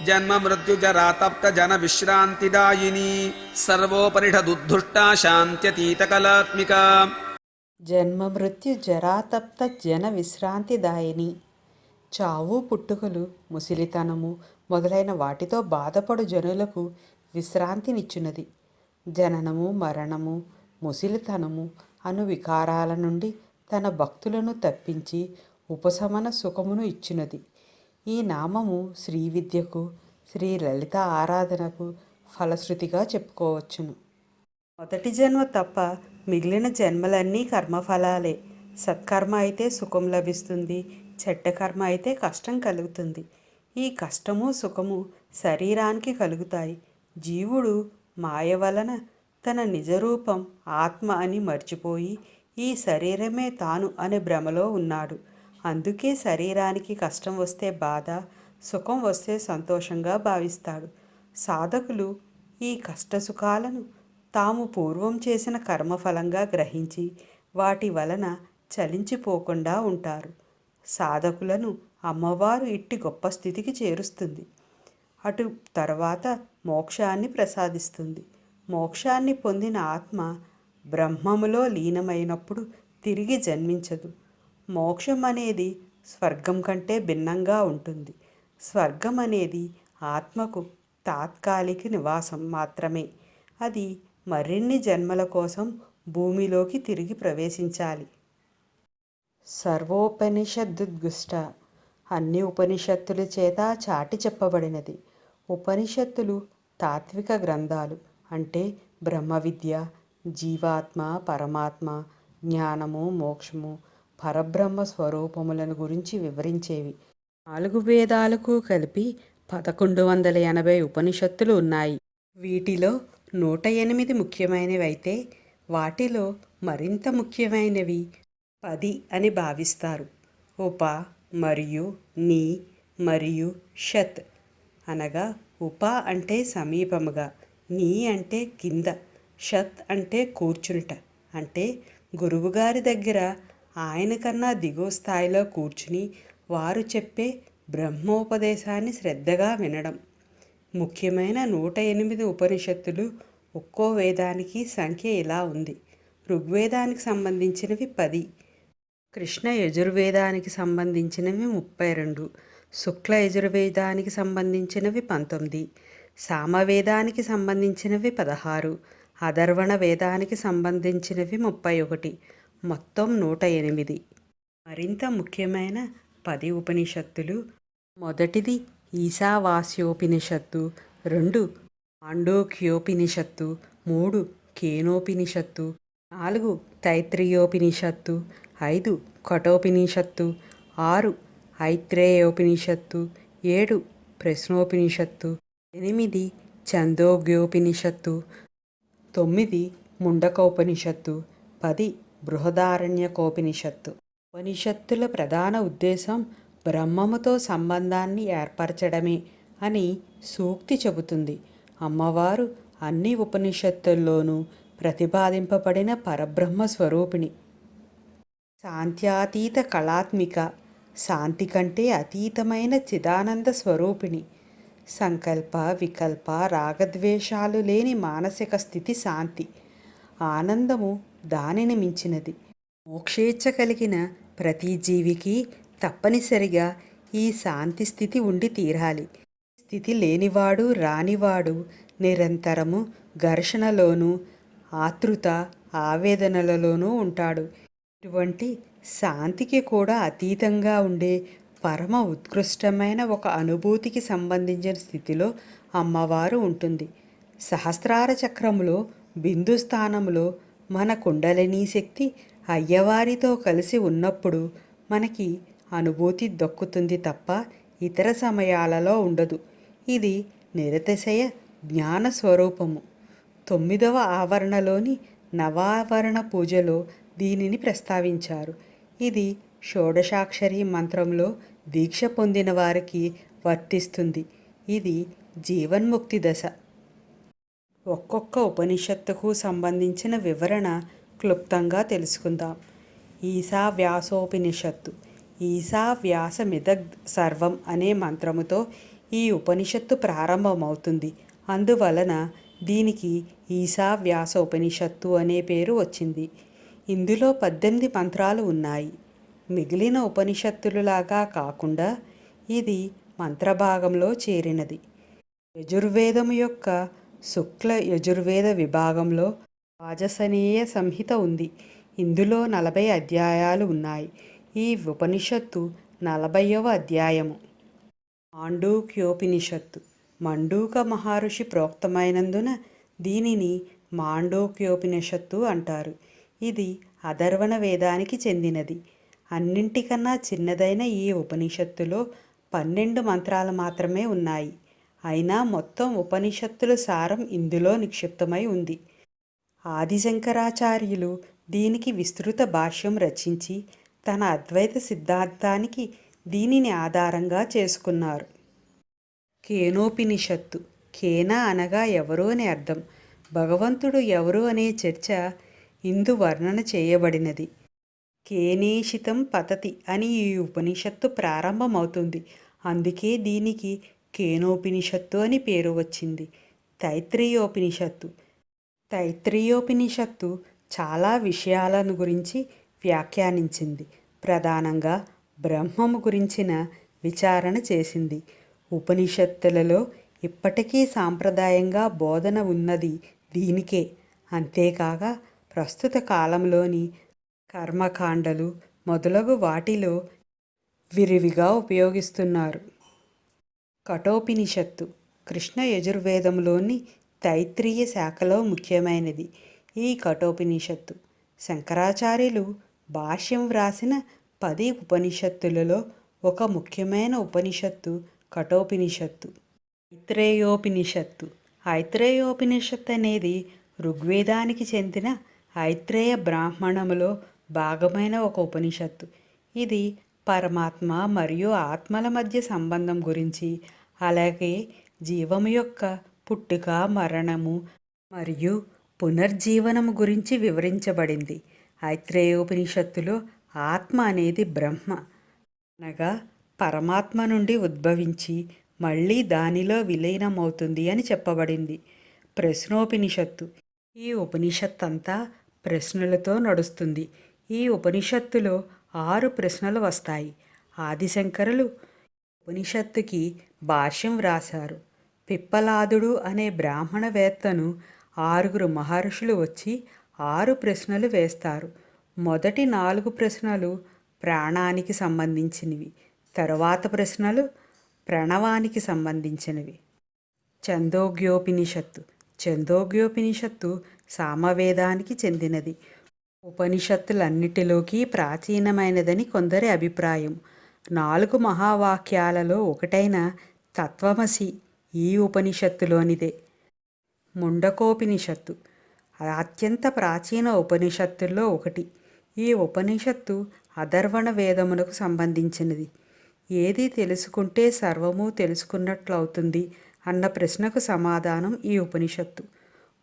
జన్మ మృత్యుజరా తప్త జన విశ్రాంతిదాయిని సర్వోపనిషదుద్ధుష్టా శాంత్యతీత కళాత్మిక. జన్మ మృత్యు జరాతప్త జన విశ్రాంతిదాయిని. చావు పుట్టుకలు, ముసిలితనము మొదలైన వాటితో బాధపడు జనులకు విశ్రాంతినిచ్చున్నది. జననము, మరణము, ముసిలితనము అను వికారాల నుండి తన భక్తులను తప్పించి ఉపశమన సుఖమును ఇచ్చినది. ఈ నామము శ్రీ విద్యకు, శ్రీ లలిత ఆరాధనకు ఫలశ్రుతిగా చెప్పుకోవచ్చును. మొదటి జన్మ తప్ప మిగిలిన జన్మలన్నీ కర్మఫలాలే. సత్కర్మ అయితే సుఖం లభిస్తుంది, చెడ్డ కర్మ అయితే కష్టం కలుగుతుంది. ఈ కష్టము సుఖము శరీరానికి కలుగుతాయి. జీవుడు మాయ వలన తన నిజరూపం ఆత్మ అని మర్చిపోయి ఈ శరీరమే తాను అనే భ్రమలో ఉన్నాడు. అందుకే శరీరానికి కష్టం వస్తే బాధ, సుఖం వస్తే సంతోషంగా భావిస్తాడు. సాధకులు ఈ కష్టసుఖాలను తాము పూర్వం చేసిన కర్మఫలంగా గ్రహించి వాటి వలన చలించిపోకుండా ఉంటారు. సాధకులను అమ్మవారు ఇట్టి గొప్ప స్థితికి చేరుస్తుంది. అటు తర్వాత మోక్షాన్ని ప్రసాదిస్తుంది. మోక్షాన్ని పొందిన ఆత్మ బ్రహ్మములో లీనమైనప్పుడు తిరిగి జన్మించదు. మోక్షం అనేది స్వర్గం కంటే భిన్నంగా ఉంటుంది. స్వర్గం అనేది ఆత్మకు తాత్కాలిక నివాసం మాత్రమే. అది మరిన్ని జన్మల కోసం భూమిలోకి తిరిగి ప్రవేశించాలి. సర్వోపనిషదుద్గుష్ట. అన్ని ఉపనిషత్తుల చేత చాటి చెప్పబడినది. ఉపనిషత్తులు తాత్విక గ్రంథాలు. అంటే బ్రహ్మ విద్య, జీవాత్మ, పరమాత్మ, జ్ఞానము, మోక్షము, పరబ్రహ్మ స్వరూపములను గురించి వివరించేవి. 4 వేదాలకు కలిపి 1180 ఉపనిషత్తులు ఉన్నాయి. వీటిలో 108 ముఖ్యమైనవి అయితే వాటిలో మరింత ముఖ్యమైనవి 10 అని భావిస్తారు. ఉప మరియు ని మరియు షత్ అనగా ఉప అంటే సమీపముగా, నీ అంటే కింద, షత్ అంటే కూర్చునుట. అంటే గురువుగారి దగ్గర ఆయన కన్నా దిగువ స్థాయిలో కూర్చుని వారు చెప్పే బ్రహ్మోపదేశాన్ని శ్రద్ధగా వినడం. ముఖ్యమైన 108 ఉపనిషత్తులు. ఒక్కో వేదానికి సంఖ్య ఇలా ఉంది. ఋగ్వేదానికి సంబంధించినవి 10, కృష్ణ యజుర్వేదానికి సంబంధించినవి 32, శుక్ల యజుర్వేదానికి సంబంధించినవి 19, సామవేదానికి సంబంధించినవి 16, అధర్వణ వేదానికి సంబంధించినవి 31, మొత్తం 108. మరింత ముఖ్యమైన 10 ఉపనిషత్తులు. మొదటిది ఈశావాస్యోపనిషత్తు, 2 మాండూక్యోపనిషత్తు, 3 కేనోపనిషత్తు, 4 తైత్రీయోపనిషత్తు, 5 కఠోపనిషత్తు, 6 ఐత్రేయోపనిషత్తు, 7 ప్రశ్నోపనిషత్తు, 8 ఛందోగ్యోపనిషత్తు, 9 ముండకోపనిషత్తు, 10 బృహదారణ్యకోపనిషత్తు. ఉపనిషత్తుల ప్రధాన ఉద్దేశం బ్రహ్మముతో సంబంధాన్ని ఏర్పరచడమే అని సూక్తి చెబుతుంది. అమ్మవారు అన్ని ఉపనిషత్తుల్లోనూ ప్రతిపాదింపబడిన పరబ్రహ్మ స్వరూపిణి. శాంత్యాతీత కళాత్మిక. శాంతి కంటే అతీతమైన చిదానంద స్వరూపిణి. సంకల్ప, వికల్ప, రాగద్వేషాలు లేని మానసిక స్థితి శాంతి. ఆనందము దానిని మించినది. మోక్షేచ్ఛ కలిగిన ప్రతి జీవికి తప్పనిసరిగా ఈ శాంతి స్థితి ఉండి తీరాలి. స్థితి లేనివాడు, రానివాడు నిరంతరము ఘర్షణలోనూ ఆతృత, ఆవేదనలలోనూ ఉంటాడు. ఇటువంటి శాంతికి కూడా అతీతంగా ఉండే పరమ ఉత్కృష్టమైన ఒక అనుభూతికి సంబంధించిన స్థితిలో అమ్మవారు ఉంటుంది. సహస్రార చక్రములో బిందు స్థానంలో మన కుండలినీ శక్తి అయ్యవారితో కలిసి ఉన్నప్పుడు మనకి అనుభూతి దక్కుతుంది తప్ప ఇతర సమయాలలో ఉండదు. ఇది నిరతిశయ జ్ఞాన స్వరూపము. 9వ ఆవరణలోని నవావరణ పూజలో దీనిని ప్రస్తావించారు. ఇది షోడశాక్షరి మంత్రంలో దీక్ష పొందిన వారికి వర్తిస్తుంది. ఇది జీవన్ముక్తి దశ. ఒక్కొక్క ఉపనిషత్తుకు సంబంధించిన వివరణ క్లుప్తంగా తెలుసుకుందాం. ఈశావ్యాసోపనిషత్తు. ఈశావ్యాసమిదగ్ సర్వం అనే మంత్రముతో ఈ ఉపనిషత్తు ప్రారంభమవుతుంది. అందువలన దీనికి ఈశావ్యాస ఉపనిషత్తు అనే పేరు వచ్చింది. ఇందులో 18 మంత్రాలు ఉన్నాయి. మిగిలిన ఉపనిషత్తులులాగా కాకుండా ఇది మంత్రభాగంలో చేరినది. యజుర్వేదము యొక్క శుక్ల యజుర్వేద విభాగంలో వాజసనేయ సంహిత ఉంది. ఇందులో 40 అధ్యాయాలు ఉన్నాయి. ఈ ఉపనిషత్తు 40వ అధ్యాయము. మాండూక్యోపనిషత్తు మండూక మహర్షి ప్రోక్తమైనందున దీనిని మాండూక్యోపనిషత్తు అంటారు. ఇది అథర్వణ వేదానికి చెందినది. అన్నింటికన్నా చిన్నదైన ఈ ఉపనిషత్తులో 12 మంత్రాలు మాత్రమే ఉన్నాయి. అయినా మొత్తం ఉపనిషత్తుల సారం ఇందులో నిక్షిప్తమై ఉంది. ఆదిశంకరాచార్యులు దీనికి విస్తృత భాష్యం రచించి తన అద్వైత సిద్ధాంతానికి దీనిని ఆధారంగా చేసుకున్నారు. కేనోపనిషత్తు కేన అనగా ఎవరు అని అర్థం. భగవంతుడు ఎవరు అనే చర్చ ఇందు వర్ణన చేయబడినది. కేనేషితం పతతి అని ఈ ఉపనిషత్తు ప్రారంభమవుతుంది. అందుకే దీనికి కేనోపనిషత్తు అని పేరు వచ్చింది. తైత్రీయోపనిషత్తు చాలా విషయాలను గురించి వ్యాఖ్యానించింది. ప్రధానంగా బ్రహ్మము గురించిన విచారణ చేసింది. ఉపనిషత్తులలో ఇప్పటికీ సాంప్రదాయంగా బోధన ఉన్నది దీనికే. అంతేకాక ప్రస్తుత కాలంలోని కర్మకాండలు మొదలగు వాటిలో విరివిగా ఉపయోగిస్తున్నారు. కఠోపనిషత్తు కృష్ణ యజుర్వేదంలోని తైత్రీయ శాఖలో ముఖ్యమైనది. ఈ కఠోపనిషత్తు శంకరాచార్యులు భాష్యం వ్రాసిన 10 ఉపనిషత్తులలో ఒక ముఖ్యమైన ఉపనిషత్తు కఠోపనిషత్తు. ఐత్రేయోపనిషత్తు అనేది ఋగ్వేదానికి చెందిన ఐత్రేయ బ్రాహ్మణములో భాగమైన ఒక ఉపనిషత్తు. ఇది పరమాత్మ మరియు ఆత్మల మధ్య సంబంధం గురించి, అలాగే జీవము యొక్క పుట్టుక, మరణము మరియు పునర్జీవనము గురించి వివరించబడింది. ఐత్రేయోపనిషత్తులో ఆత్మ అనేది బ్రహ్మ అనగా పరమాత్మ నుండి ఉద్భవించి మళ్ళీ దానిలో విలీనమవుతుంది అని చెప్పబడింది. ప్రశ్నోపనిషత్తు ఈ ఉపనిషత్తంతా ప్రశ్నలతో నడుస్తుంది. ఈ ఉపనిషత్తులో 6 ప్రశ్నలు వస్తాయి. ఆదిశంకరులు ఉపనిషత్తుకి భాష్యం వ్రాశారు. పిప్పలాదుడు అనే బ్రాహ్మణవేత్తను 6 మహర్షులు వచ్చి 6 ప్రశ్నలు వేస్తారు. మొదటి 4 ప్రశ్నలు ప్రాణానికి సంబంధించినవి, తరువాత ప్రశ్నలు ప్రణవానికి సంబంధించినవి. ఛందోగ్యోపనిషత్తు సామవేదానికి చెందినది. ఉపనిషత్తులన్నిటిలోకి ప్రాచీనమైనదని కొందరి అభిప్రాయం. 4 మహావాక్యాలలో ఒకటైన తత్వమసి ఈ ఉపనిషత్తులోనిదే. ముండకోపనిషత్తు అత్యంత ప్రాచీన ఉపనిషత్తుల్లో ఒకటి. ఈ ఉపనిషత్తు అథర్వణ వేదమునకు సంబంధించినది. ఏది తెలుసుకుంటే సర్వము తెలుసుకున్నట్లవుతుంది అన్న ప్రశ్నకు సమాధానం ఈ ఉపనిషత్తు.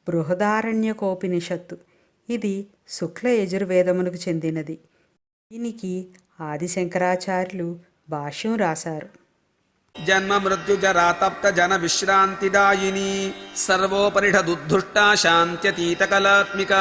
బృహదారణ్యకోపనిషత్తు ఇది శుక్ల యజుర్వేదమునకు చెందినది. దీనికి ఆదిశంకరాచార్యులు భాష్యం రాశారు. జన్మ మృత్యుజరా తప్త జన విశ్రాంతిదాయిని సర్వోపనిషదుద్ధుష్టా శాంత్యతీత కళాత్మిక